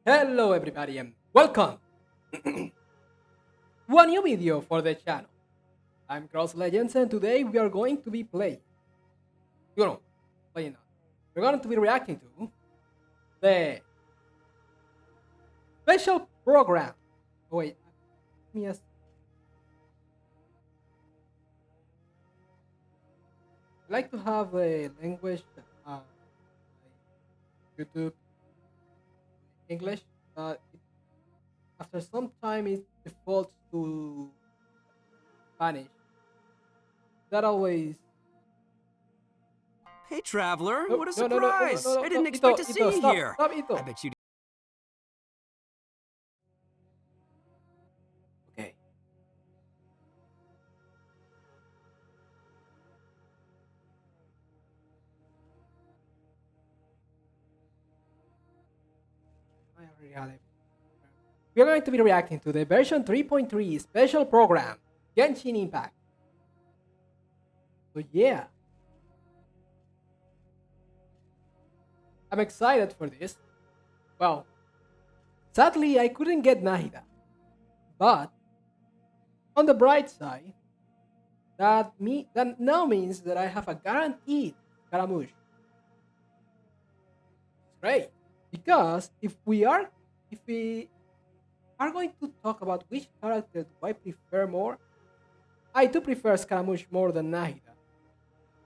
Hello everybody and welcome to a new video for the channel. I'm Cross Legends and today we are going to be playing. Playing. We're going to be reacting to the special program. Oh wait, let me ask. I like to have a language like YouTube English, but after some time it defaults to Spanish. That always. Hey, traveler! No, What a no, no, no, no, no, surprise! no, no, I didn't no, expect Ito, to see Ito, you stop, here. stop, Ito. I bet you. Okay. I already had it. We are going to be reacting to the version 3.3 special program, Genshin Impact. So yeah, I'm excited for this. Well, sadly I couldn't get Nahida, but on the bright side, that now means that I have a guaranteed Scaramouche. It's great because if we are going to talk about which character do I prefer more, I do prefer Scaramouche more than Nahida.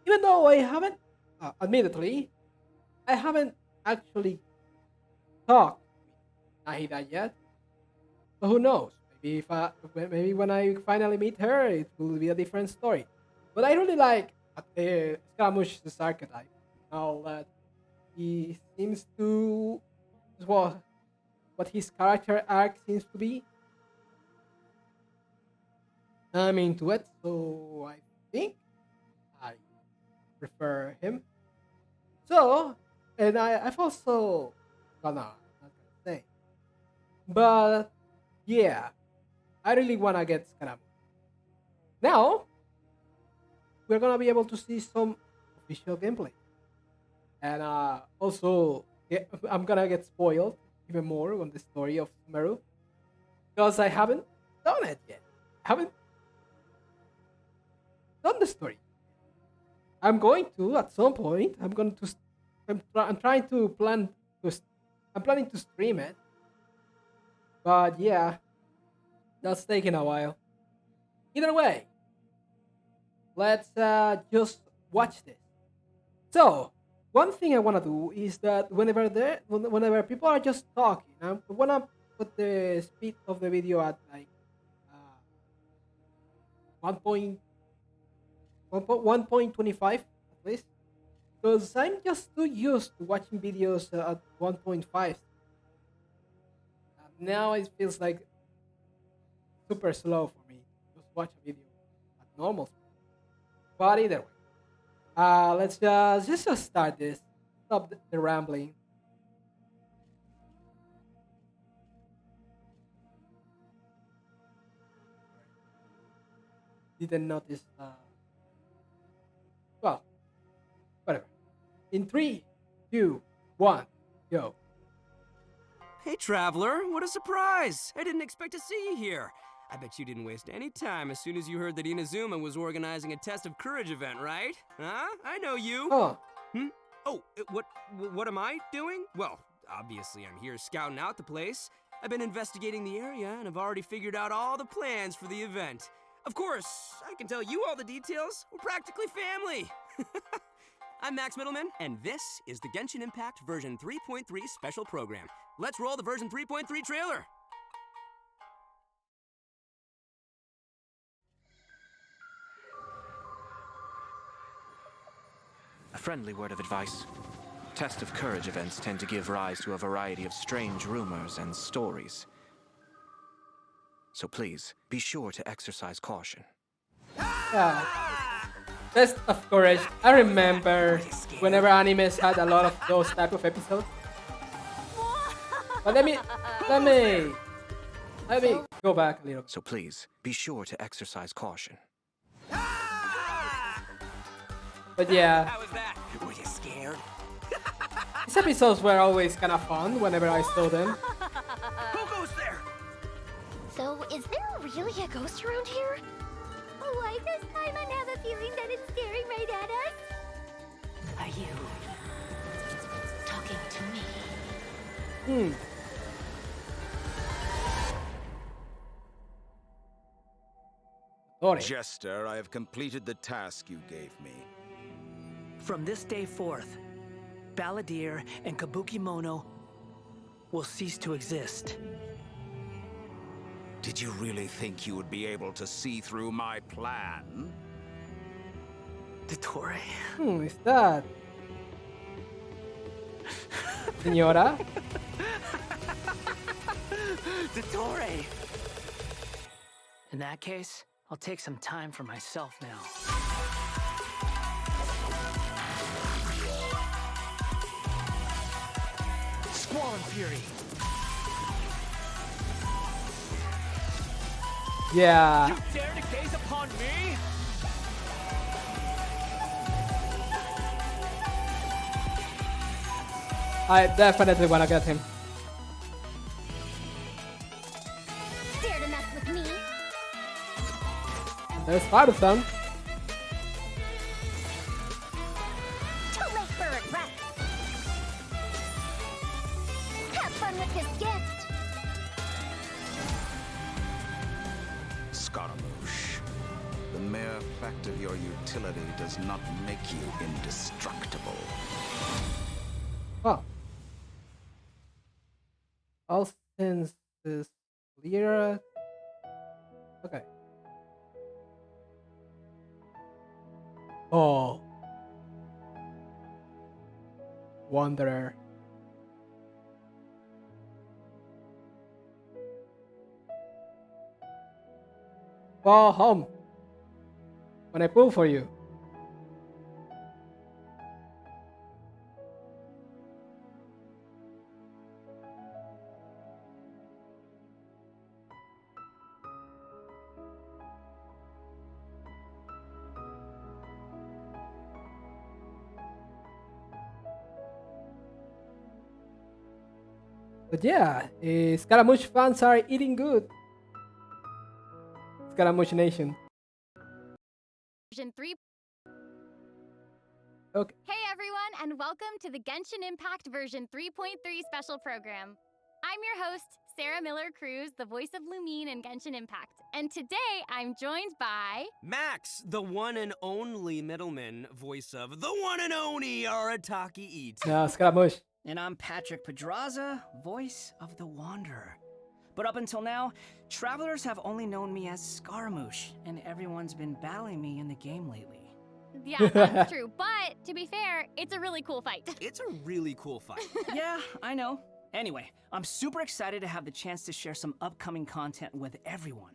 Even though I haven't, admittedly, I haven't actually talked with Nahida yet. So who knows? Maybe when I finally meet her, it will be a different story. But I really like Scaramouche's archetype. Now that he seems to, well, what his character arc seems to be. I'm into it, so I think I prefer him. So, and I've also, well, no, I'm not gonna say, but yeah, I really wanna get Scaramouche. Now, we're gonna be able to see some official gameplay, and also, I'm gonna get spoiled even more on the story of Sumeru because I haven't done it yet. I haven't done the story. I'm going to at some point. I'm going to. I'm trying to plan to. I'm planning to stream it, but yeah, that's taking a while. Either way, let's just watch this. So one thing I want to do is that whenever people are just talking, I want to put the speed of the video at like uh, 1.25 at least, because I'm just too used to watching videos at 1.5. Now it feels like super slow for me to just watch a video at normal speed. But either way, let's just start this. Stop the rambling. Didn't notice. Well, whatever. In three, two, one, go. Hey, traveler! What a surprise! I didn't expect to see you here. I bet you didn't waste any time as soon as you heard that Inazuma was organizing a test of courage event, right? Huh? I know you. Oh, Oh, what am I doing? Well, obviously I'm here scouting out the place. I've been investigating the area and I've already figured out all the plans for the event. Of course, I can tell you all the details. We're practically family. I'm Max Middleman, and this is the Genshin Impact version 3.3 special program. Let's roll the version 3.3 trailer. A friendly word of advice. Test of courage events tend to give rise to a variety of strange rumors and stories. So please, be sure to exercise caution. yeah. Test of courage. I remember whenever animes had a lot of those type of episodes. But let me go back a little bit. So please, be sure to exercise caution. But yeah, How was that? Were you scared? these episodes were always kind of fun whenever I saw them. Is there really a ghost around here? Why does Paimon have a feeling that it's staring right at us? Are you talking to me? Hmm. Sorry. Jester, I have completed the task you gave me. From this day forth, Balladeer and Kabukimono will cease to exist. Did you really think you would be able to see through my plan? Dottore. Who is that? Senora? Dottore! In that case, I'll take some time for myself now. Squall and Fury! Yeah. You dare to gaze upon me? I definitely wanna get him. Dare to mess with me? There's Farson. Too late for regret. Have fun with this gift. Scaramouche, the mere fact of your utility does not make you indestructible. Oh. All since this clear. Okay. Oh. Wanderer. Go home. When I pull for you. But yeah, Scaramouche fans are eating good. Scaramouche Nation. Version 3. Okay. Hey everyone, and welcome to the Genshin Impact version 3.3 special program. I'm your host, Sarah Miller Cruz, the voice of Lumine in Genshin Impact. And today I'm joined by Max, the one and only middleman, voice of the one and only Arataki Eat. Yeah, Scaramouche. And I'm Patrick Pedraza, voice of the Wanderer. But up until now, travelers have only known me as Scaramouche, and everyone's been battling me in the game lately. Yeah, that's true. But to be fair, it's a really cool fight. It's a really cool fight. Yeah, I know. Anyway, I'm super excited to have the chance to share some upcoming content with everyone.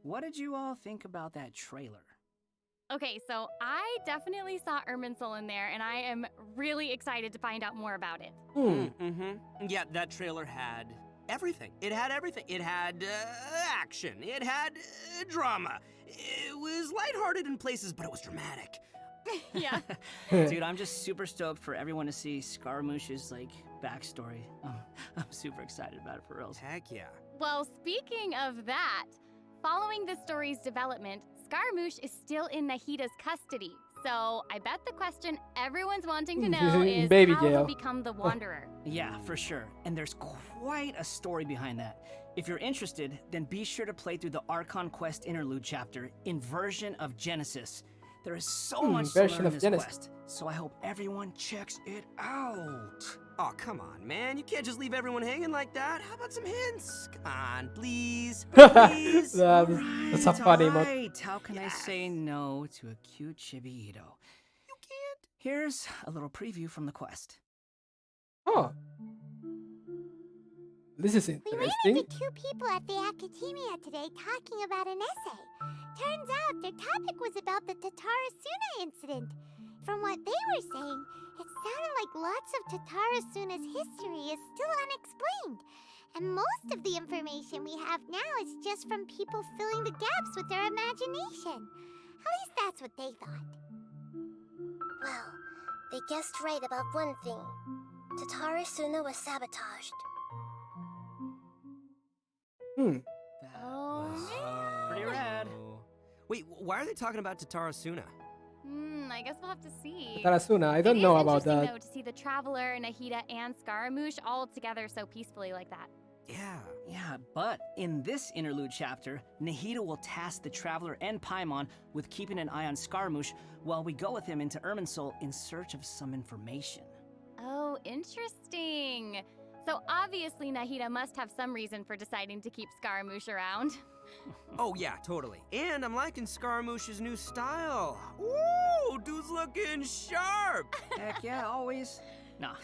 What did you all think about that trailer? Okay, so I definitely saw Irminsul in there, and I am really excited to find out more about it. Mm-hmm. Yeah, that trailer had everything. It had everything. It had action. It had drama. It was lighthearted in places, but it was dramatic. Yeah. Dude, I'm just super stoked for everyone to see Scaramouche's, backstory. I'm super excited about it, for reals. Heck yeah. Well, speaking of that, following the story's development, Scaramouche is still in Nahida's custody. So I bet the question everyone's wanting to know is Baby how jail. he'll become the Wanderer. Yeah, for sure. And there's quite a story behind that. If you're interested, then be sure to play through the Archon Quest interlude chapter in version of Genesis. There is so much to version learn in of this Genesis. quest, so I hope everyone checks it out. Oh, come on, man. You can't just leave everyone hanging like that. How about some hints? Come on, please. Please. That's a funny mod. Alright, how can I Yes. say no to a cute chibi Ito? You can't. Here's a little preview from the quest. Oh. This is We ran interesting. into two people at the academia today talking about an essay. Turns out their topic was about the Tatarasuna incident. From what they were saying, it sounded like lots of Tatarasuna's history is still unexplained. And most of the information we have now is just from people filling the gaps with their imagination. At least that's what they thought. Well, they guessed right about one thing. Tatarasuna was sabotaged. Hmm. Oh, man. Pretty rad. Wait, why are they talking about Tatarasuna? I guess we'll have to see. Tarasuna, I don't It know is about interesting, that. though, to see the Traveler, Nahida, and Scaramouche all together so peacefully like that. Yeah. Yeah, but in this interlude chapter, Nahida will task the Traveler and Paimon with keeping an eye on Scaramouche while we go with him into Irminsul in search of some information. Oh, interesting. So obviously Nahida must have some reason for deciding to keep Scaramouche around. Oh, yeah, totally. And I'm liking Scaramouche's new style. Ooh, dude's looking sharp. Heck yeah, always. Nah.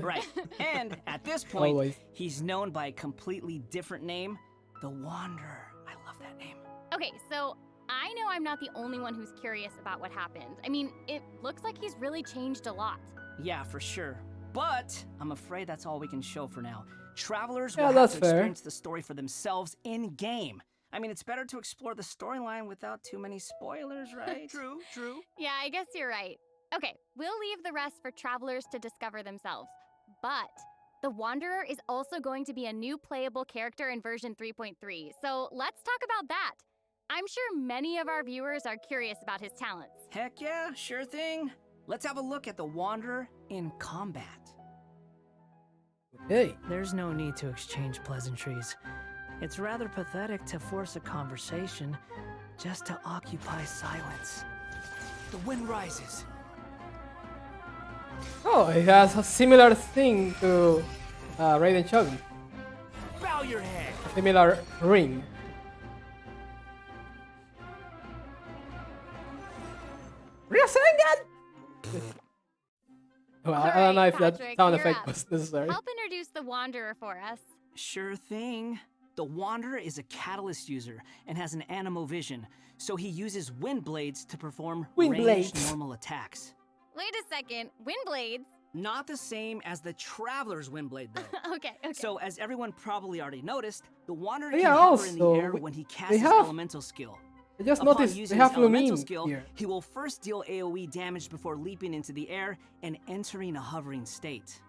Right. And at this point, Always. he's known by a completely different name, the Wanderer. I love that name. Okay, so I know I'm not the only one who's curious about what happened. I mean, it looks like he's really changed a lot. Yeah, for sure. But I'm afraid that's all we can show for now. Travelers Yeah, will have that's to fair. experience the story for themselves in-game. I mean, it's better to explore the storyline without too many spoilers, right? True. Yeah, I guess you're right. Okay, we'll leave the rest for travelers to discover themselves. But the Wanderer is also going to be a new playable character in version 3.3, so let's talk about that. I'm sure many of our viewers are curious about his talents. Heck yeah, sure thing. Let's have a look at the Wanderer in combat. Okay. There's no need to exchange pleasantries. It's rather pathetic to force a conversation just to occupy silence. The wind rises. Oh, it has a similar thing to Raiden Shogun. Bow your head. A similar ring. Rasengan! Well, I don't know if that Patrick, sound you're effect up. was necessary. Help introduce the Wanderer for us. Sure thing. The Wanderer is a catalyst user and has an animo-vision, so he uses wind blades to perform Wind ranged blades. normal attacks. Wait a second, wind blades? Not the same as the Traveler's Windblade, though. Okay. So, as everyone probably already noticed, the Wanderer They can are hover in the also- air when he casts they his have- elemental skill. I just Upon noticed they using have his elemental Lumine skill, here. he will first deal AoE damage before leaping into the air and entering a hovering state.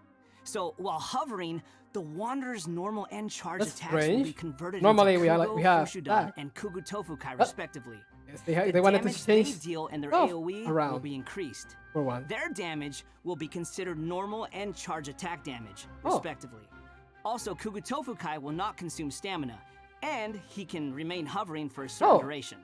So, while hovering, the Wanderer's normal and charge That's attacks will be strange. converted Normally into we Kugo, have Fushudan, that. and Kugu Tofukai, respectively. Yes, they The they wanted to damage they change deal and their stuff AoE will around be increased. for one. Their damage will be considered normal and charge attack damage, Oh. respectively. Also, Kugu Tofukai will not consume stamina, and he can remain hovering for a certain Oh. duration.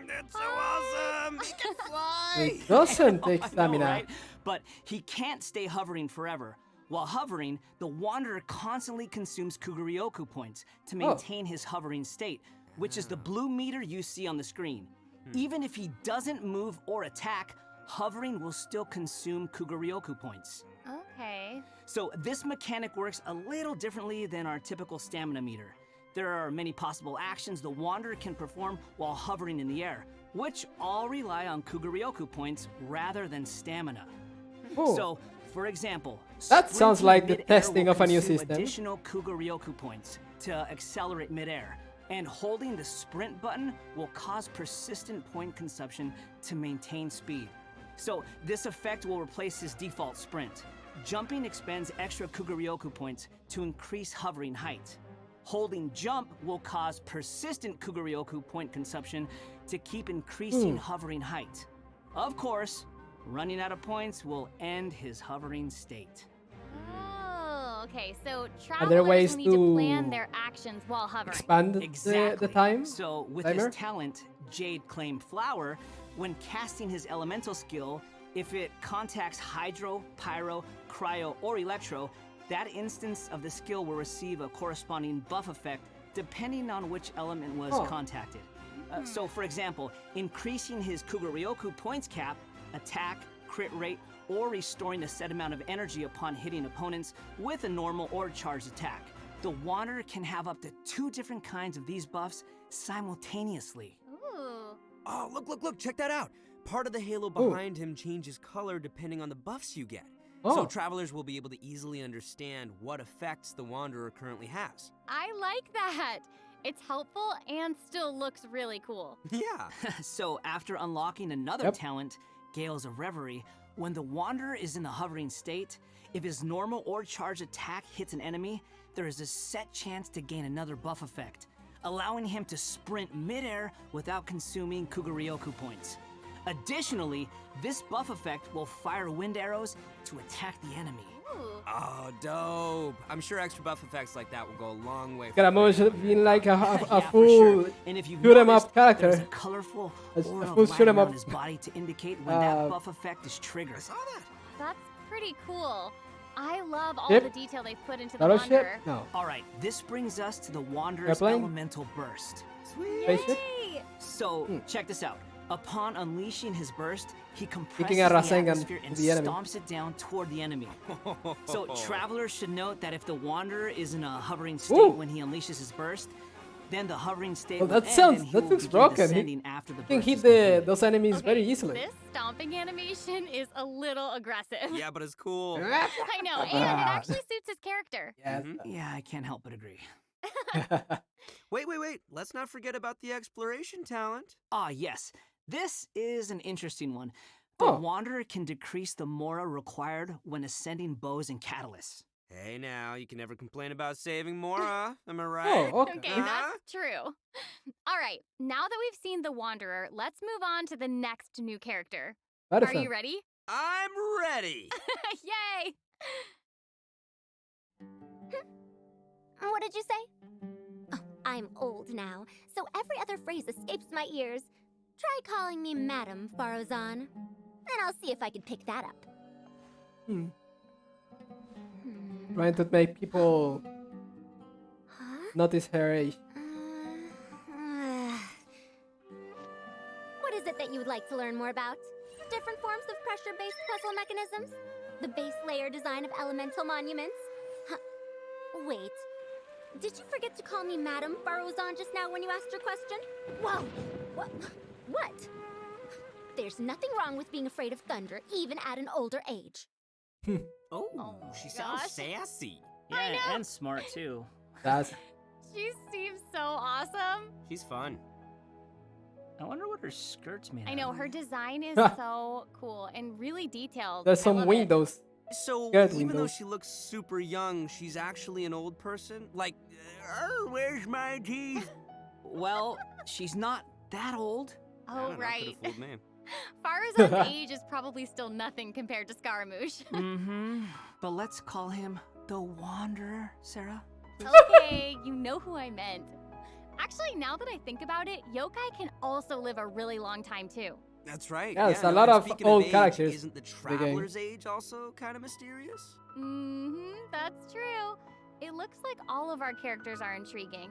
That's so awesome. He can fly. It doesn't take I know, stamina. right? But he can't stay hovering forever. While hovering, the Wanderer constantly consumes Kuguryoku points to maintain his hovering state, which is the blue meter you see on the screen. Even if he doesn't move or attack, hovering will still consume Kuguryoku points. Okay. So this mechanic works a little differently than our typical stamina meter. There are many possible actions the Wanderer can perform while hovering in the air, which all rely on Kuguryoku points rather than stamina. Oh. So, for example, That sounds sprinting like the mid-air testing will of a new consume system. Additional Kuguryoku points to accelerate midair, and holding the sprint button will cause persistent point consumption to maintain speed. So this effect will replace his default sprint. Jumping expends extra Kuguryoku points to increase hovering height. Holding jump will cause persistent Kuguryoku point consumption to keep increasing hovering height. Of course, running out of points will end his hovering state. Oh, okay. So Are there travelers ways will need to plan to their actions while hovering. Expand Exactly. the time? So with timer? his talent, Jade Claim Flower, when casting his elemental skill, if it contacts Hydro, Pyro, Cryo, or Electro, that instance of the skill will receive a corresponding buff effect depending on which element was contacted. So for example, increasing his Kuguryoku points cap, attack, crit rate, or restoring a set amount of energy upon hitting opponents with a normal or charged attack. The Wanderer can have up to 2 different kinds of these buffs simultaneously. Ooh. Oh, look, check that out. Part of the halo behind him changes color depending on the buffs you get. So travelers will be able to easily understand what effects the Wanderer currently has. I like that. It's helpful and still looks really cool. Yeah. So after unlocking another talent, Gales of Reverie, when the Wanderer is in the hovering state, if his normal or charged attack hits an enemy, there is a set chance to gain another buff effect. allowing him to sprint midair without consuming Kuguryoku points. Additionally, this buff effect will fire wind arrows to attack the enemy. Ooh. Oh, dope. I'm sure extra buff effects like that will go a long way. Scaramouche being like a Yeah, for full sure. And if you've shoot 'em noticed, up character. there's a colorful A aura full of light shoot 'em around up. his body to indicate when that buff effect is triggered. I saw that. That's pretty cool. I love all Ship? the detail they've put into the Battleship? Wanderer. No. All right, this brings us to the Wanderer's Airplane? elemental burst. Spaceship? Yay! So, check this out. Upon unleashing his burst, he compresses Making a the Rasengan atmosphere to and the enemy. stomps it down toward the enemy. So, travelers should note that if the Wanderer is in a hovering state Ooh. when he unleashes his burst, then the hovering state Oh, will that end sounds. and he That will looks begin broken. descending after the He can burst hit is complete. those enemies Okay, very easily. This stomping animation is a little aggressive. Yeah, but it's cool. I know, and it actually suits his character. Yes. Yeah, I can't help but agree. Wait. Let's not forget about the exploration talent. Ah, yes. This is an interesting one. The Oh. Wanderer can decrease the mora required when ascending bows and catalysts. Hey, now, you can never complain about saving Mora. Am I right? Oh, okay. Okay, Huh? that's true. All right, now that we've seen the Wanderer, let's move on to the next new character. Are Madison. you ready? I'm ready. Yay! What did you say? Oh, I'm old now, so every other phrase escapes my ears. Try calling me Madam, Farozan, and I'll see if I can pick that up. Trying to make people Huh? notice her age. What is it that you would like to learn more about? Different forms of pressure-based puzzle mechanisms? The base layer design of elemental monuments? Huh. Wait. Did you forget to call me Madam Farozan just now when you asked your question? Whoa! What? There's nothing wrong with being afraid of thunder, even at an older age. Oh, She gosh. sounds sassy. I know. and smart too. That's She seems so awesome. She's fun. I wonder what her skirt's made I out know, of. her design is so cool and really detailed. there's I some love it. windows. So, Good even though windows. she looks super young, she's actually an old person? Like, where's my teeth? Well, she's not that old. I don't Oh, know, right. could've fooled me. Farazan's age is probably still nothing compared to Scaramouche. Mm-hmm. But let's call him the Wanderer, Sarah. Okay, you know who I meant. Actually, now that I think about it, yokai can also live a really long time too. That's right. Yeah, there's a no, lot and of speaking old age, characters Isn't the in the game. traveler's age also kind of mysterious? That's true. It looks like all of our characters are intriguing.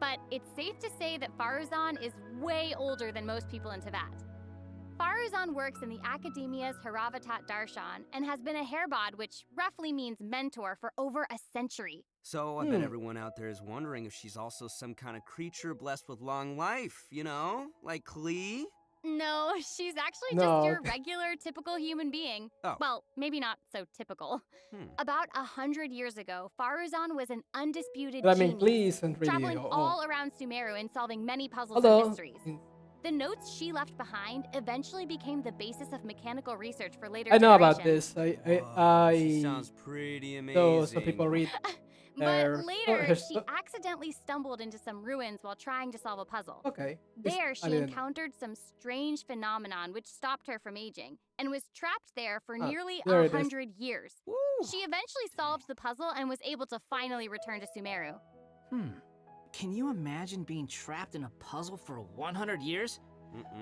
But it's safe to say that Faruzan is way older than most people in Teyvat. Faruzan works in the Academia's Haravatat Darshan and has been a hairbod, which roughly means mentor, for over a century. So I bet everyone out there is wondering if she's also some kind of creature blessed with long life, you know? Like Klee? No, she's actually No. just your regular, typical human being. Oh. Well, maybe not so typical. About 100 years ago, Faruzan was an undisputed But I mean, genius, please don't really traveling go. all around Sumeru and solving many puzzles Although, and mysteries. The notes she left behind eventually became the basis of mechanical research for later I know about generations. this. She I sounds pretty amazing. so some people read their But later, her she accidentally stumbled into some ruins while trying to solve a puzzle. Okay. There, I she didn't know. encountered some strange phenomenon which stopped her from aging and was trapped there for Ah, nearly there it is. 100 years. She eventually solved the puzzle and was able to finally return to Sumeru. Can you imagine being trapped in a puzzle for 100 years?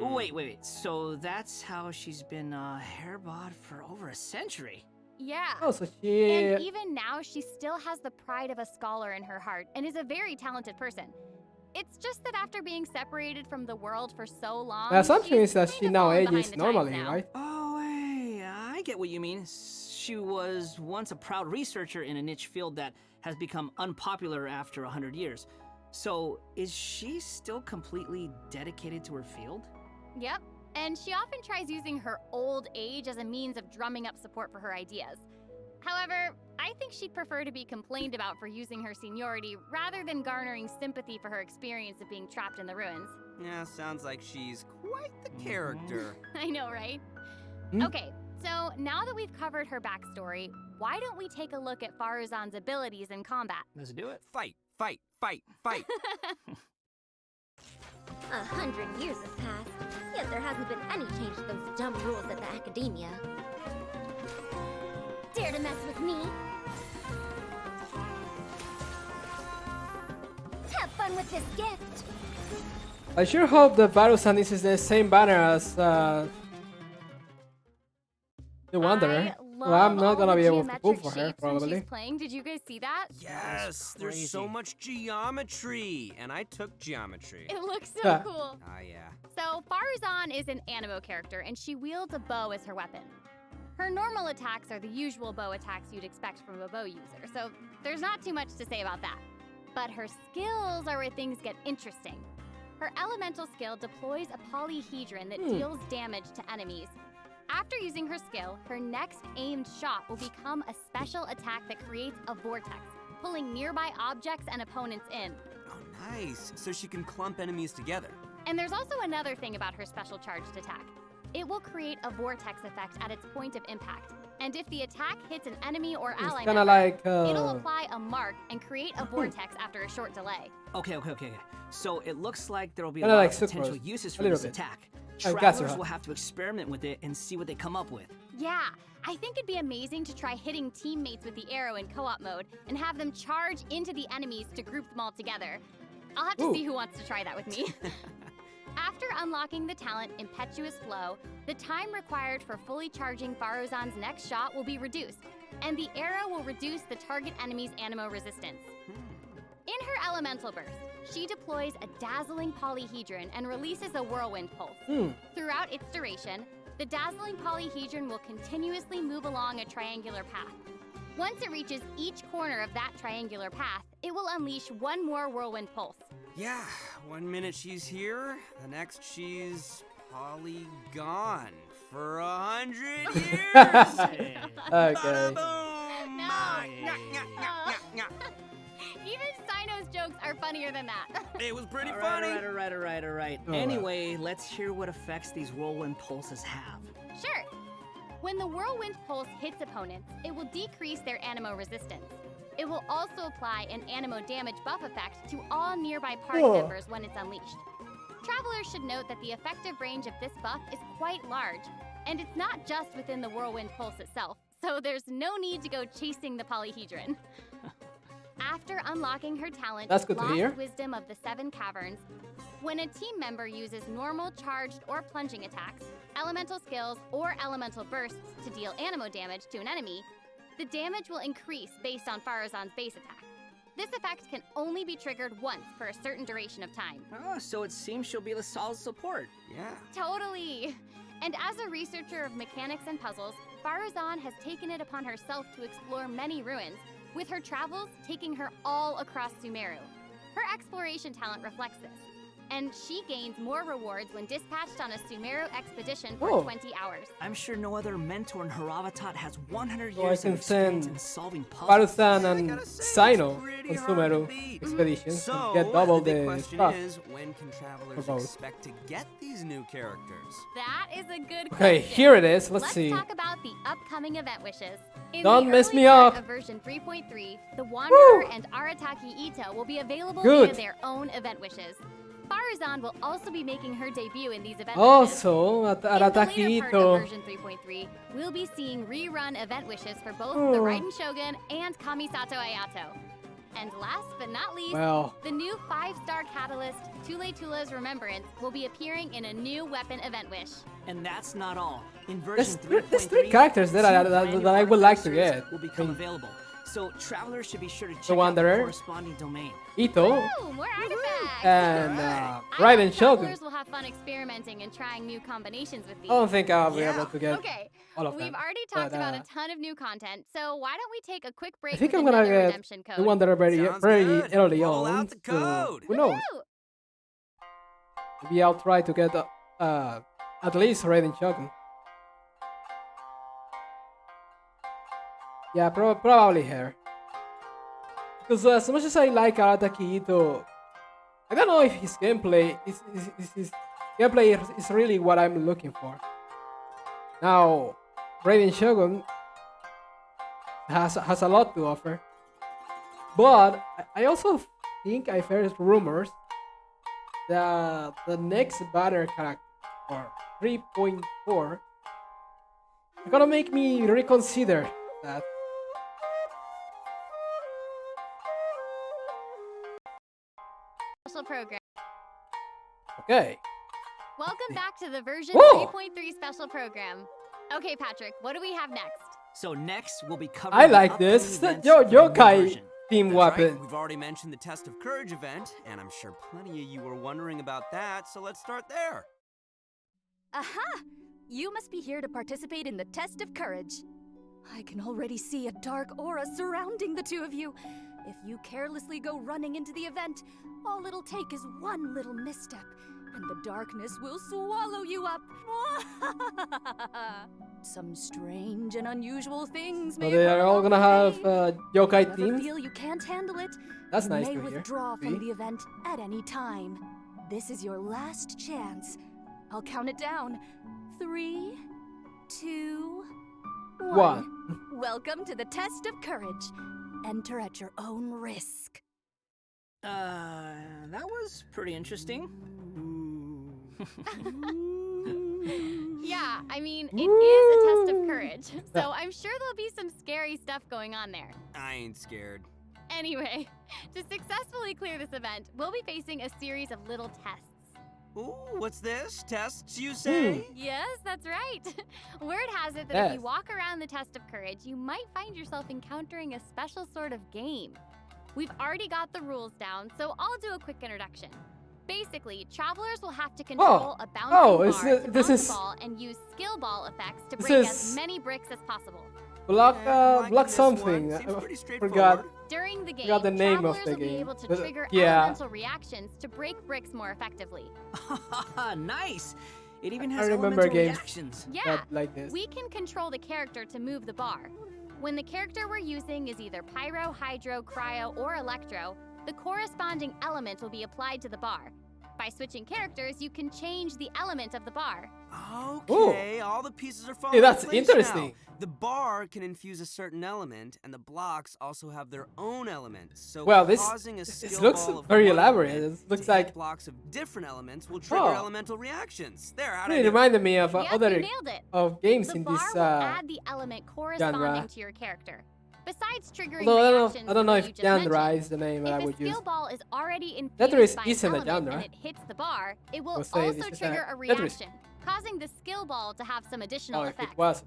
Wait. So that's how she's been a hairbod for over a century. Yeah. Oh, so she. And even now, she still has the pride of a scholar in her heart and is a very talented person. It's just that after being separated from the world for so long, The assumption she's is that kind she of now fallen behind ages the times normally, now. right? Oh, hey, I get what you mean. She was once a proud researcher in a niche field that has become unpopular after 100 years. So, is she still completely dedicated to her field? Yep. And she often tries using her old age as a means of drumming up support for her ideas. However, I think she'd prefer to be complained about for using her seniority rather than garnering sympathy for her experience of being trapped in the ruins. Yeah, sounds like she's quite the character. I know, right? Okay, so now that we've covered her backstory, why don't we take a look at Faruzan's abilities in combat? Let's do it. Fight. 100 years have passed, yet there hasn't been any change to those dumb rules at the academia. Dare to mess with me? Have fun with this gift! I sure hope the Barusan is the same banner as the Wanderer. Well, I'm not gonna be able to pull for her, probably. She's playing. Did you guys see that? Yes, there's so much geometry, and I took geometry. It looks so cool. Ah, yeah. So Faruzan is an animo character, and she wields a bow as her weapon. Her normal attacks are the usual bow attacks you'd expect from a bow user, so there's not too much to say about that. But her skills are where things get interesting. Her elemental skill deploys a polyhedron that deals damage to enemies. After using her skill, her next aimed shot will become a special attack that creates a vortex, pulling nearby objects and opponents in. Oh, nice. So she can clump enemies together. And there's also another thing about her special charged attack. It will create a vortex effect at its point of impact. And if the attack hits an enemy or ally member, like, it'll apply a mark and create a vortex after a short delay. Okay. So it looks like there will be a Kinda lot like of potential Sucrose. uses A for little this bit. attack. Like Travelers Gacha. will have to experiment with it and see what they come up with. Yeah, I think it'd be amazing to try hitting teammates with the arrow in co-op mode and have them charge into the enemies to group them all together. I'll have to see who wants to try that with me. After unlocking the talent Impetuous Flow, the time required for fully charging Faruzan's next shot will be reduced, and the arrow will reduce the target enemy's animo resistance. In her elemental burst, she deploys a dazzling polyhedron and releases a whirlwind pulse. Throughout its duration, the dazzling polyhedron will continuously move along a triangular path. Once it reaches each corner of that triangular path, it will unleash one more whirlwind pulse. Yeah, 1 minute she's here, the next she's polygone for 100 years. Okay. Boom! No. Even Sino's jokes are funnier than that. It was pretty All funny. right. Anyway, let's hear what effects these whirlwind pulses have. Sure. When the whirlwind pulse hits opponents, it will decrease their animo resistance. It will also apply an animo damage buff effect to all nearby party members when it's unleashed. Travelers should note that the effective range of this buff is quite large, and it's not just within the whirlwind pulse itself, so there's no need to go chasing the polyhedron. After unlocking her talent, That's good to Lost hear. Wisdom of the Seven Caverns, when a team member uses normal, charged, or plunging attacks, elemental skills, or elemental bursts to deal animo damage to an enemy, the damage will increase based on Faruzan's base attack. This effect can only be triggered once for a certain duration of time. Oh, so it seems she'll be a solid support. Yeah. Totally! And as a researcher of mechanics and puzzles, Faruzan has taken it upon herself to explore many ruins, with her travels taking her all across Sumeru. Her exploration talent reflects this, and she gains more rewards when dispatched on a Sumeru expedition for 20 hours. I'm sure no other mentor in Haravatat has 100 So I years can of experience send in solving puzzles. Barusan and Sino on Sumeru expeditions So, and get double the big the question stuff. is, when can travelers For both. expect to get these new characters? That is a good Okay, question. here it is. Let's see. talk about the upcoming event wishes. In Don't the mess early me part up. Of version 3.3, the Wanderer and Arataki Ito will be available Good. via their own event wishes. Faruzan will also be making her debut in these event wishes. Also, at In the later part Arataki of Ito. version 3.3, we'll be seeing rerun event wishes for both the Raiden Shogun and Kamisato Ayato. And last but not least, Well. the new 5-star catalyst, Tule Tula's Remembrance, will be appearing in a new weapon event wish. And that's not all. In version There's 3.3, three characters that I two brand new that I would like to artifacts get. will become available. So travelers should be sure to check The out Wanderer. the corresponding domain. Ito Ooh, more artifacts! and I Raiden hope Shogun. travelers will have fun experimenting and trying new combinations with these. I don't think I'll be able to get Okay, all of we've them. already talked but, about a ton of new content, so why don't we take a quick break I think with I'm gonna another get redemption code? the Wanderer very Sounds very good. early Roll on. out the So code. who knows? Woo! Maybe I'll try to get at least Raiden Shogun. Yeah, probably her. Because as much as I like Arataki Ito, I don't know if his gameplay his gameplay is really what I'm looking for. Now, Raiden Shogun has a lot to offer, but I also think I've heard rumors the next banner character or 3.4 are gonna make me reconsider that. Special program. Okay. Welcome back to the version Whoa! 3.3 special program. Okay, Patrick, what do we have next? So next, we'll be covering I the like upcoming this. events Yo, for the new yokai version. team That's weapon. right. We've already mentioned the Test of Courage event, and I'm sure plenty of you were wondering about that, so let's start there. Aha! You must be here to participate in the Test of Courage. I can already see a dark aura surrounding the two of you. If you carelessly go running into the event, all it'll take is one little misstep, and the darkness will swallow you up. Some strange and unusual things So may they occur are all along gonna the have way. yokai If you ever teams. feel you can't handle it, That's you nice may to hear. withdraw See? from the event at any time. This is your last chance. I'll count it down. 3, 2, 1. Welcome to the Test of Courage. Enter at your own risk. That was pretty interesting. Yeah, I mean, it is a test of courage, so I'm sure there'll be some scary stuff going on there. I ain't scared. Anyway, to successfully clear this event, we'll be facing a series of little tests. Ooh, what's this? Tests, you say? Yes, that's right. Word has it that if Yes. you walk around the test of courage, you might find yourself encountering a special sort of game. We've already got the rules down, so I'll do a quick introduction. Basically, travelers will have to control a bouncing bar to this bounce is a ball and use skill ball effects to this break is- as many bricks as possible. block I block can miss something. one. Seems I pretty forgot. straightforward. During the game, Forgot the name of travelers the will be game. able to But, trigger yeah. elemental reactions to break bricks more effectively. Nice! It even I has remember elemental games reactions. Yeah, that like this. we can control the character to move the bar. When the character we're using is either pyro, hydro, cryo, or electro, the corresponding element will be applied to the bar. By switching characters, you can change the element of the bar. Okay, all the pieces are falling Hey, that's into place interesting. now. The bar can infuse a certain element, and the blocks also have their own elements. So Well, this causing a skill looks ball of very one elaborate. element It looks to hit like blocks of different elements will trigger Oh. elemental reactions. There, how'd I it do? reminded me of Yep, other you nailed it. of games The in bar this will add the element corresponding genre. to your character. Besides triggering Although reactions I don't know that if you just genre mentioned, is the name that I if a would use. skill ball is already infused Tetris by an isn't a element genre. and it hits the bar, it will We'll say also this is trigger a Tetris. reaction, causing the skill ball to have some additional Oh, if effects. it was.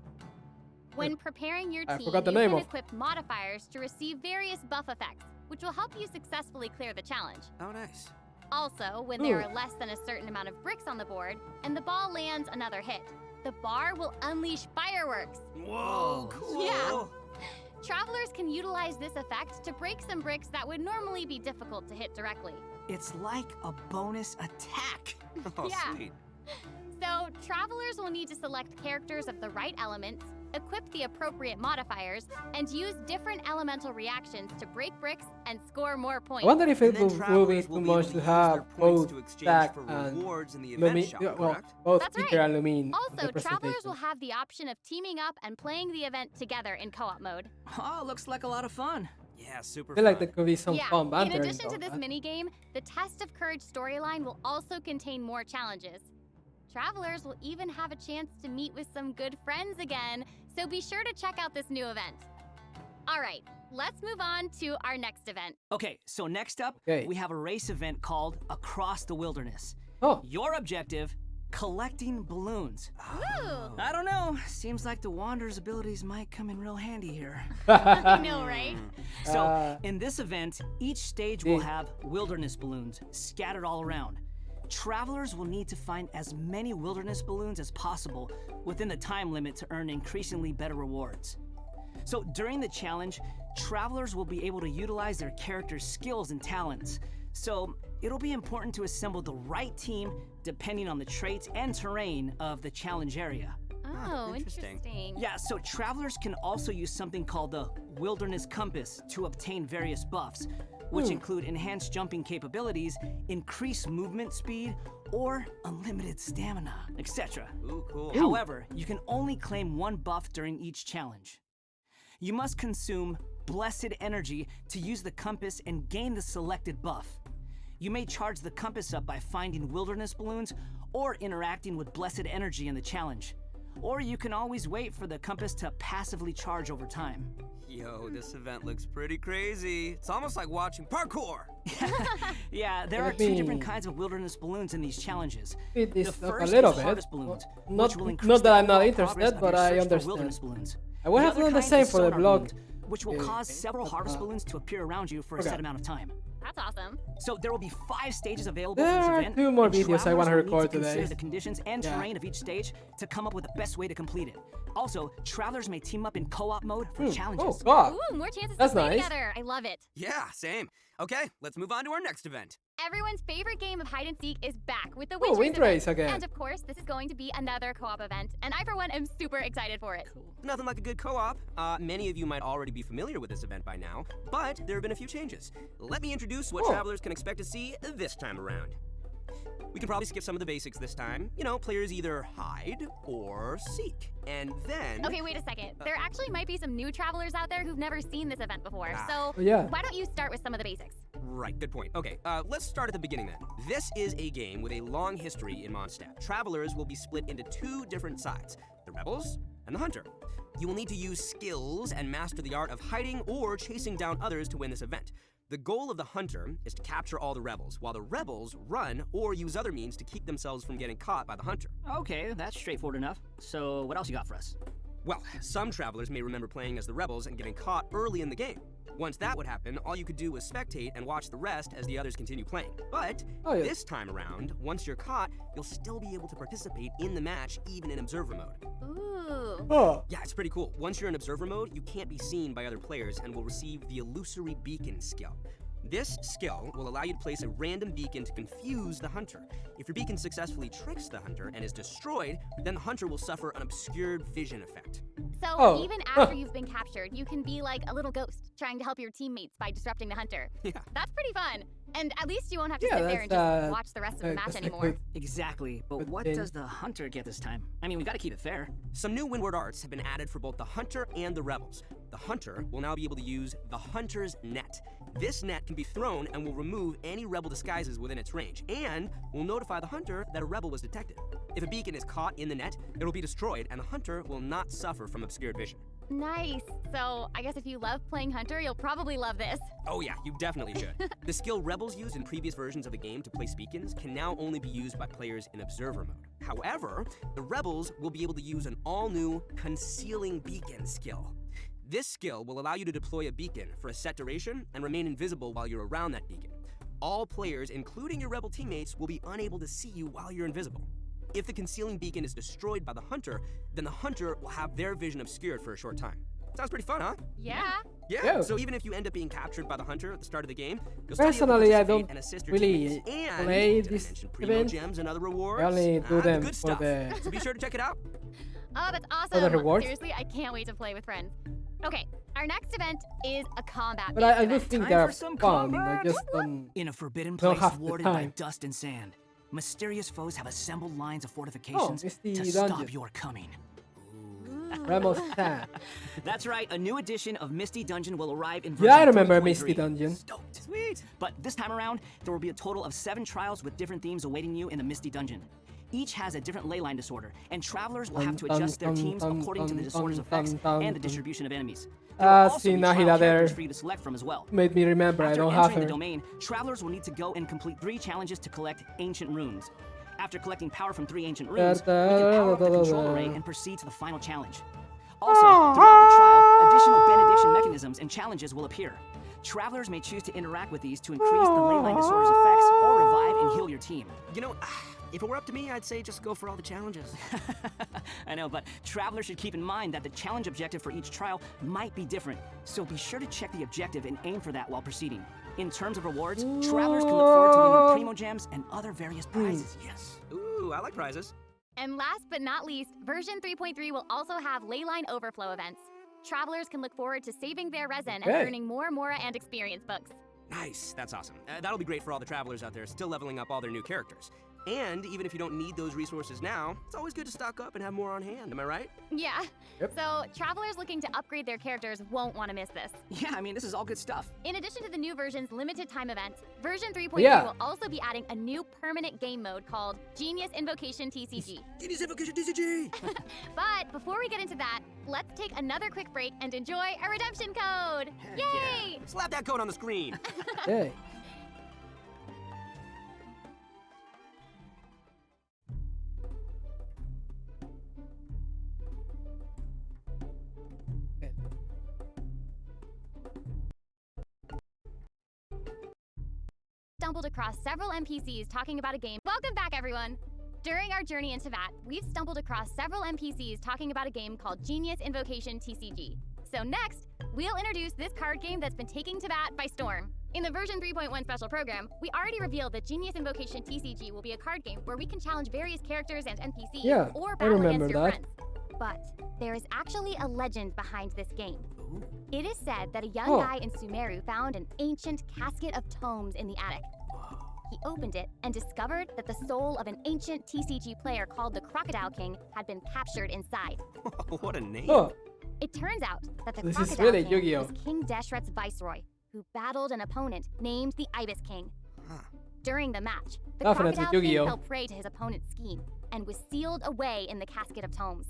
When preparing your I team, forgot the you name can of- equip modifiers to receive various buff effects, which will help you successfully clear the challenge. Oh, nice. Also, when there are less than a certain amount of bricks on the board and the ball lands another hit, the bar will unleash fireworks. Whoa, cool. Yeah. Travelers can utilize this effect to break some bricks that would normally be difficult to hit directly. It's like a bonus attack. Oh, Yeah. sweet. So, travelers will need to select characters of the right elements, equip the appropriate modifiers, and use different elemental reactions to break bricks and score more I points. wonder if And it then will be travelers too will be much able to use have their points both to exchange stack for and rewards in the event shop, well, correct? both That's Sticker right. and Lumine Also, travelers representation. will have the option of teaming up and playing the event together in co-op mode. Oh, looks like a lot of fun. Yeah, super I feel like fun. there could be some Yeah, fun in banter addition to involved, this huh? minigame, the Test of Courage storyline will also contain more challenges. Travelers will even have a chance to meet with some good friends again, so be sure to check out this new event. All right, let's move on to our next event. Okay, so next up, Okay. we have a race event called Across the Wilderness. Oh, Your objective, collecting balloons. Woo! I don't know, seems like the Wanderer's abilities might come in real handy here. I know, right? So, Uh, in this event, each stage will yeah. have wilderness balloons scattered all around. Travelers will need to find as many wilderness balloons as possible within the time limit to earn increasingly better rewards. So during the challenge, travelers will be able to utilize their character's skills and talents. So it'll be important to assemble the right team depending on the traits and terrain of the challenge area. Oh, interesting. interesting. Yeah, so travelers can also use something called the Wilderness Compass to obtain various buffs, which include enhanced jumping capabilities, increased movement speed, or unlimited stamina, etc. Ooh, cool. However, you can only claim one buff during each challenge. You must consume blessed energy to use the compass and gain the selected buff. You may charge the compass up by finding wilderness balloons or interacting with blessed energy in the challenge. Or you can always wait for the compass to passively charge over time. Yo, this event looks pretty crazy. It's almost like watching parkour. Yeah, there are two different kinds of wilderness balloons in these challenges. It The is first a little is bit. harvest balloons, Not, which will increase not that the I'm not overall progress interested, of but your I search for understand. wilderness balloons. I would The have other done the kind same is for the sonar blog. balloons, which will cause several harvest balloons to appear around you for a set amount of time. That's awesome. So there will be 5 stages available There for this are event. 2 more and videos I travelers want to will need record consider today. the conditions and Yeah. terrain of each stage to come up with the best way to complete it. Also, travelers may team up in co-op mode for challenges. Oh, God. Ooh, more chances That's to play nice. together. I love it. Yeah, same. Okay, let's move on to our next event. Everyone's favorite game of hide and seek is back with the Oh, Windtrace Windtrace event. again. And of course, this is going to be another co-op event, and I for one am super excited for it. Nothing like a good co-op. Many of you might already be familiar with this event by now, but there have been a few changes. Let me introduce what travelers can expect to see this time around. We can probably skip some of the basics this time. You know, players either hide or seek. And then... Okay, wait a second. There actually might be some new travelers out there who've never seen this event before, so Oh, yeah. why don't you start with some of the basics? Right, good point. Okay, let's start at the beginning then. This is a game with a long history in Mondstadt. Travelers will be split into 2 different sides, the Rebels and the Hunter. You will need to use skills and master the art of hiding or chasing down others to win this event. The goal of the Hunter is to capture all the Rebels, while the Rebels run or use other means to keep themselves from getting caught by the Hunter. Okay, that's straightforward enough. So what else you got for us? Well, some travelers may remember playing as the Rebels and getting caught early in the game. Once that would happen, all you could do was spectate and watch the rest as the others continue playing. But this time around, once you're caught, you'll still be able to participate in the match even in observer mode. Ooh. Oh. Yeah, it's pretty cool. Once you're in observer mode, you can't be seen by other players and will receive the illusory beacon skill. This skill will allow you to place a random beacon to confuse the Hunter. If your beacon successfully tricks the Hunter and is destroyed, then the Hunter will suffer an obscured vision effect. So even after you've been captured, you can be like a little ghost, trying to help your teammates by disrupting the Hunter. Yeah. That's pretty fun. And at least you won't have to Yeah, sit there and that's, just watch the rest of the match that's a anymore. good- Exactly, but Good what thing. does the Hunter get this time? I mean, we gotta keep it fair. Some new Windward arts have been added for both the Hunter and the Rebels. The Hunter will now be able to use the Hunter's Net. This net can be thrown and will remove any Rebel disguises within its range, and will notify the Hunter that a Rebel was detected. If a beacon is caught in the net, it will be destroyed, and the Hunter will not suffer from obscured vision. Nice. So I guess if you love playing Hunter, you'll probably love this. Oh yeah, you definitely should. The skill Rebels used in previous versions of the game to place beacons can now only be used by players in observer mode. However, the Rebels will be able to use an all-new Concealing Beacon skill. This skill will allow you to deploy a beacon for a set duration and remain invisible while you're around that beacon. All players, including your Rebel teammates, will be unable to see you while you're invisible. If the concealing beacon is destroyed by the Hunter, then the Hunter will have their vision obscured for a short time. Sounds pretty fun, huh? Yeah. Yeah, so even if you end up being captured by the Hunter at the start of the game, you'll still be able to Personally, I participate don't and assist your really teammates. And play did I this mention Primo event. gems and other rewards? I only do The them good for stuff. the So be sure to check it out. Oh, that's the awesome. rewards? Seriously, I can't wait to play with friends. Okay, our next event is a combat. But I do event. think Time they're for some fun. I combat. just don't. In a forbidden Don't place have the warded by time. dust and sand, mysterious foes have assembled lines of fortifications Misty to Dungeon. stop your coming. Ramos Tan. That's right, a new edition of Misty Dungeon will arrive in Yeah, I version remember 3.3. Misty Dungeon. Stoked. Sweet. But this time around, there will be a total of 7 trials with different themes awaiting you in the Misty Dungeon. Each has a different leyline disorder, and travelers will have to adjust their teams according to the disorder's effects and the distribution of enemies. There will also See be trial Nahida characters there. for you to select from as well. Made me remember I After don't have entering the her. domain, travelers will need to go and complete 3 challenges to collect ancient runes. After collecting power from 3 ancient runes, we can power up the control array and proceed to the final challenge. Also, throughout the trial, additional benediction mechanisms and challenges will appear. Travelers may choose to interact with these to increase the leyline disorder's effects or revive and heal your team. You know, if it were up to me, I'd say just go for all the challenges. I know, but travelers should keep in mind that the challenge objective for each trial might be different, so be sure to check the objective and aim for that while proceeding. In terms of rewards, travelers can look forward to winning Primo Gems and other various prizes. Yes. Ooh, I like prizes. And last but not least, version 3.3 will also have leyline overflow events. Travelers can look forward to saving their resin and Okay. earning more Mora and experience books. Nice, that's awesome. That'll be great for all the travelers out there still leveling up all their new characters. And even if you don't need those resources now, it's always good to stock up and have more on hand, am I right? Yeah. Yep. So, travelers looking to upgrade their characters won't want to miss this. Yeah, I mean, this is all good stuff. In addition to the new version's limited time event, version 3.3 Yeah. will also be adding a new permanent game mode called Genius Invocation TCG. Genius Invocation TCG! But before we get into that, let's take another quick break and enjoy a redemption code! Heck Yay! yeah. Slap that code on the screen. Yay. Okay. Stumbled across several NPCs talking about a game. Welcome back, everyone! During our journey into VAT, we've stumbled across several NPCs talking about a game called Genius Invocation TCG. So next, we'll introduce this card game that's been taking to VAT by storm. In the version 3.1 special program, we already revealed that Genius Invocation TCG will be a card game where we can challenge various characters and NPCs Yeah, or I battle remember against your that. friends. But there is actually a legend behind this game. It is said that a young Oh. guy in Sumeru found an ancient casket of tomes in the attic. He opened it and discovered that the soul of an ancient TCG player called the Crocodile King had been captured inside. What a name. Oh, It turns out that the This is Crocodile really King Yu-Gi-Oh! was King Deshret's viceroy, who battled an opponent named the Ibis King. Huh. During the match, the Definitely Crocodile King Yu-Gi-Oh! fell prey to his opponent's scheme and was sealed away in the casket of tomes.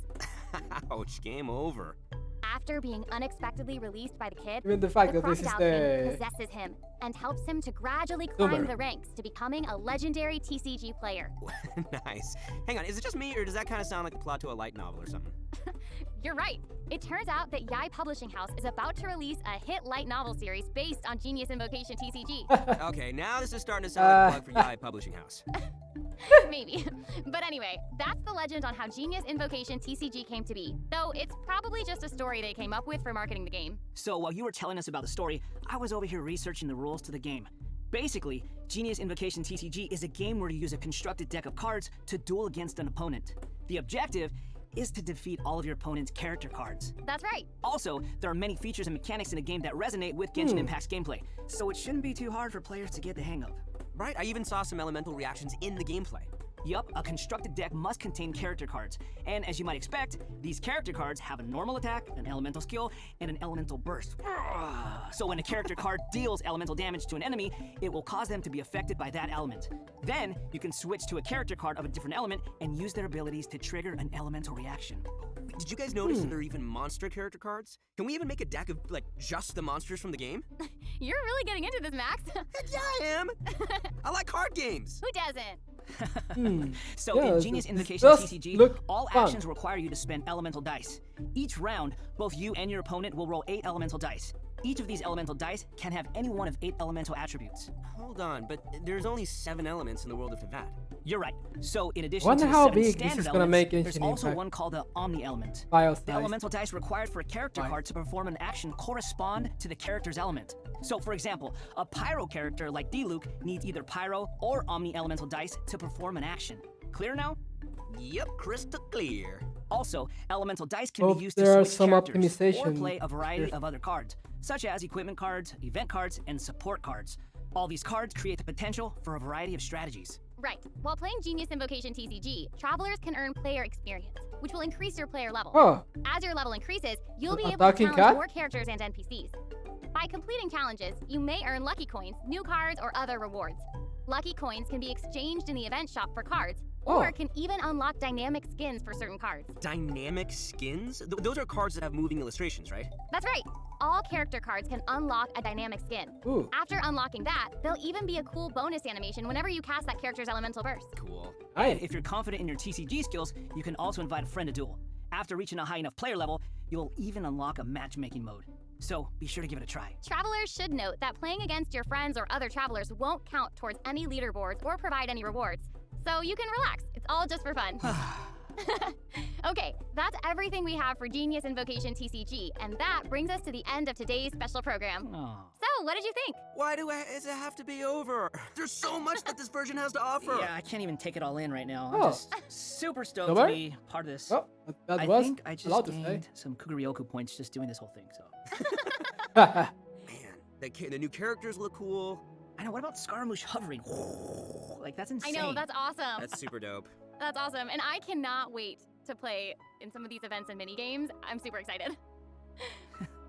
Ouch, game over. After being unexpectedly released by the kid, even the fact the that this is Crocodile King the possesses him and helps him to gradually climb Sumeru. the ranks to becoming a legendary TCG player. Nice. Hang on, is it just me, or does that kind of sound like the plot to a light novel or something? You're right. It turns out that Yai Publishing House is about to release a hit light novel series based on Genius Invocation TCG. Okay, now this is starting to sound like a plug for Yai Publishing House. Maybe. But anyway, that's the legend on how Genius Invocation TCG came to be. Though it's probably just a story they came up with for marketing the game. So while you were telling us about the story, I was over here researching the rules to the game. Basically, Genius Invocation TCG is a game where you use a constructed deck of cards to duel against an opponent. The objective is to defeat all of your opponent's character cards. That's right. Also, there are many features and mechanics in the game that resonate with Genshin Impact's gameplay, so it shouldn't be too hard for players to get the hang of. Right, I even saw some elemental reactions in the gameplay. Yup, a constructed deck must contain character cards, and as you might expect, these character cards have a normal attack, an elemental skill, and an elemental burst. So when a character card deals elemental damage to an enemy, it will cause them to be affected by that element. Then, you can switch to a character card of a different element and use their abilities to trigger an elemental reaction. Did you guys notice that there are even monster character cards? Can we even make a deck of, like, just the monsters from the game? You're really getting into this, Max. Yeah, I am! I like card games! Who doesn't? So Yeah, in Genius this Invocation does TCG, look all fun. actions require you to spend elemental dice. Each round, both you and your opponent will roll 8 elemental dice. Each of these elemental dice can have any one of 8 elemental attributes. Hold on, but there's only 7 elements in the world of Tevat. You're right. So in addition Wonder to the how 7 big this standard is gonna elements, make there's Genshin also Impact. one called the Omni Element. file The size. elemental dice required for a character Fine. card to perform an action correspond to the character's element. So for example, a Pyro character like D-Luke needs either Pyro or Omni Elemental dice to perform an action. Clear now? Yep, crystal clear. Also, elemental dice can Hope be used to there are switch some characters or optimization play a variety here. of other cards, such as equipment cards, event cards, and support cards. All these cards create the potential for a variety of strategies. Right. While playing Genius Invocation TCG, travelers can earn player experience, which will increase your player level. Oh, As your level increases, you'll A be able to talking challenge cat? more characters and NPCs. By completing challenges, you may earn lucky coins, new cards, or other rewards. Lucky coins can be exchanged in the event shop for cards, or Oh. can even unlock dynamic skins for certain cards. Dynamic skins? Those are cards that have moving illustrations, right? That's right. All character cards can unlock a dynamic skin. ooh, After unlocking that, there'll even be a cool bonus animation whenever you cast that character's elemental burst. Cool. nice. If you're confident in your TCG skills, you can also invite a friend to duel. After reaching a high enough player level, you'll even unlock a matchmaking mode. So be sure to give it a try. Travelers should note that playing against your friends or other travelers won't count towards any leaderboards or provide any rewards. So you can relax. It's all just for fun. Okay, that's everything we have for Genius Invocation TCG, and that brings us to the end of today's special program. Oh. So, what did you think? Why does it have to be over? There's so much that this version has to offer. Yeah, I can't even take it all in right now. Oh. I'm just super stoked to Super? be part of this. Oh, that I was think I just allowed to say. gained some Kuguryoku points just doing this whole thing, so. Man, the new characters look cool. I know. What about Scaramouche hovering? Like that's I insane. know, that's awesome. That's super dope. That's awesome. And I cannot wait to play in some of these events and mini games. I'm super excited.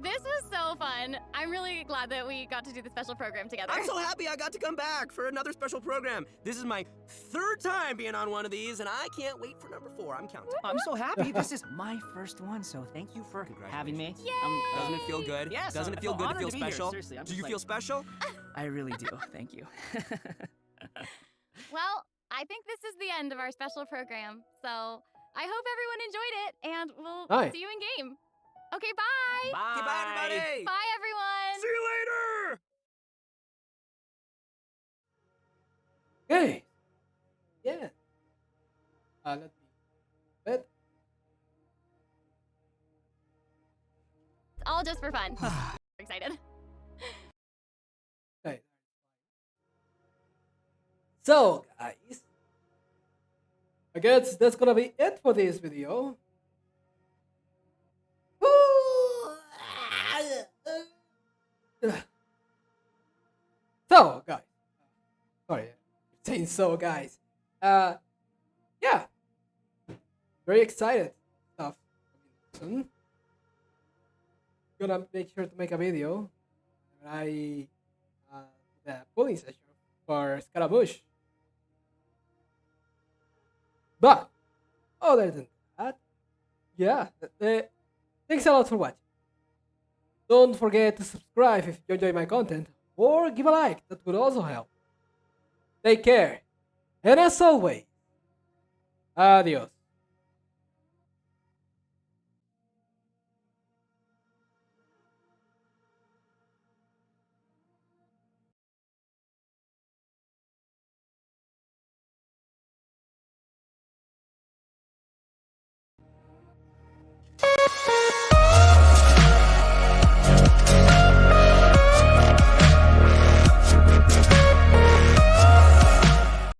This was so fun. I'm really glad that we got to do the special program together. I'm so happy I got to come back for another special program. This is my 3rd time being on one of these, and I can't wait for number 4. I'm counting. I'm so happy. This is my first one, so thank you for having me. Doesn't it feel good? Yes, Doesn't it I feel good to honored feel to be here. special? Seriously, I'm Do just you like- feel special? I really do. Thank you. Well, I think this is the end of our special program. So I hope everyone enjoyed it, and we'll Bye. see you in game. Okay, bye. Bye. Goodbye, everybody. Bye, everyone. See you later. Okay. Yeah. Let me. But It's all just for fun. Excited. okay. So, guys, I guess that's gonna be it for this video. So, guys, sorry, I'm saying so, guys. Yeah, very excited stuff coming soon. Gonna make sure to make a video. I the polling session for Scaramouche. But other than that, yeah, thanks a lot for watching. Don't forget to subscribe if you enjoy my content, or give a like, that would also help. Take care, and as always, adios.